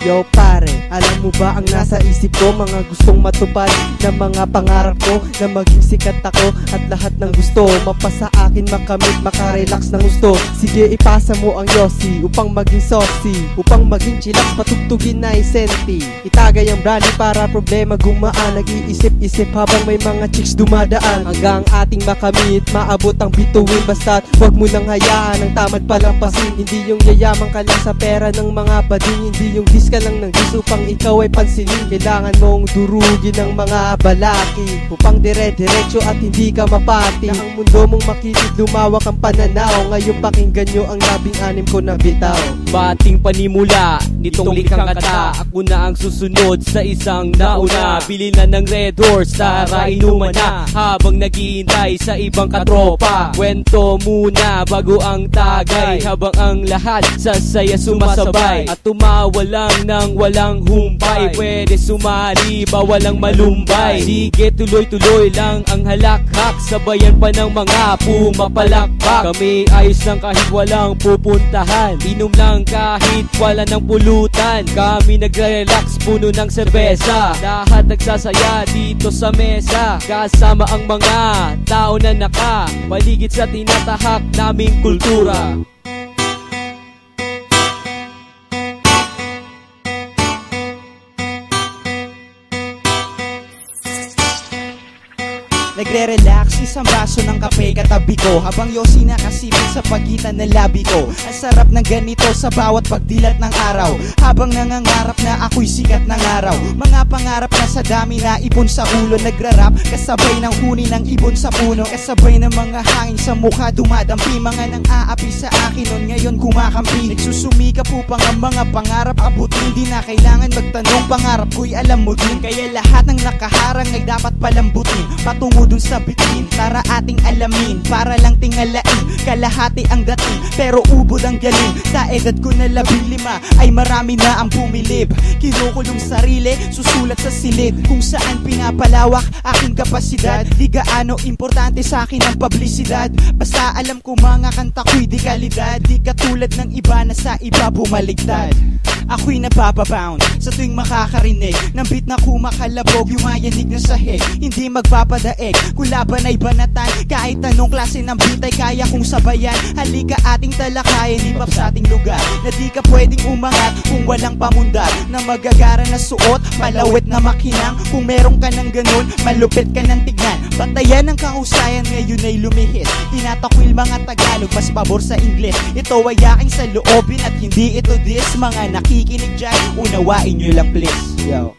Yo pare, alam mo ba ang nasa isip ko? Mga gustong matupad na mga pangarap ko, na maging sikat ako at lahat ng gusto mapasa akin, makamit, makarelax ng gusto. Sige ipasa mo ang yosi upang maging saucy, upang maging chillax, patugtugin na isenti. Itagay ang brandy para problema gumaan, nag-iisip-isip habang may mga chicks dumadaan. Hanggang ating makamit, maabot ang bituin. Basta't wag mo nang hayaan ang tamad palampasin. Hindi yung yayaman ka lang sa pera ng mga bading, hindi yung dis ka lang ng dis upang ikaw ay pansinin. Kailangan mong durugin ng mga balaki upang dire-diretso at hindi ka mapati. Na ang mundo mong makitid, lumawak ang pananaw. Ngayon pakinggan nyo ang 16 ko na bitaw. Bating panimula nitong likhang kata, ako na ang susunod sa isang nauna. Bili na ng Red Horse, tara inuman na habang naghihintay sa ibang katropa. Kwento muna bago ang tagay, habang ang lahat sa saya sumasabay. At tumawa lang nang walang humpay, pwede sumali ba walang malumbay. Sige tuloy-tuloy lang ang halakhak, sabayan pa ng mga pumapalakpak. Kami ayos lang kahit walang pupuntahan, inom lang kahit wala ng pulutan. Kami nagre-relax, puno ng serbesa, lahat nagsasaya dito sa mesa. Kasama ang mga tao na nakapaligid sa tinatahak naming kultura. Nagre-relax, isang baso ng kape katabi ko, habang yosi nakasipin sa pagitan ng labi ko. Ang sarap ng ganito sa bawat pagdilat ng araw, habang nangangarap na ako'y sikat ng araw. Mga pangarap na sa dami na ipon sa ulo, nagrarap kasabay ng huni ng ibon sa puno. Kasabay ng mga hangin sa mukha dumadampi, mga nang aapi sa akin nun ngayon kumakampi. Nagsusumikap upang ang mga pangarap abutin, di na kailangan magtanong, pangarap ko'y alam mo din. Kaya lahat ng nakaharang ay dapat palambutin, patungo dun sa bitin, tara ating alamin. Para lang tingalain, kalahati ang dating, pero ubod ang galing. Sa edad ko na 15 ay marami na ang bumilib. Kinukulong sarili, susulat sa silid, kung saan pinapalawak aking kapasidad. Di gaano importante sa akin ang publisidad, basta alam ko mga kanta ko'y di kalidad. Di katulad ng iba na sa iba bumaligtad. Ako'y napapabound sa tuwing makakarinig ng beat na kumakalabog, yumayanig na sahig, hindi magpapadaig. Kung laban ay banatan, kahit anong klase ng beat ay kaya kong sabayan. Halika ating talakayan, hip-hop sa ating lugar, na di ka pwedeng umangat kung walang pamundar. Na magagara na suot, palawit na makinang, kung meron ka ng ganun, malupit ka ng tignan. Batayan ng kahusayan, ngayon ay lumihis. Tinatakwil mga Tagalog, mas pabor sa Ingles. Ito ay aking sa loobin at hindi ito diss. Mga nakikinig dyan, unawain nyo lang please. Yo.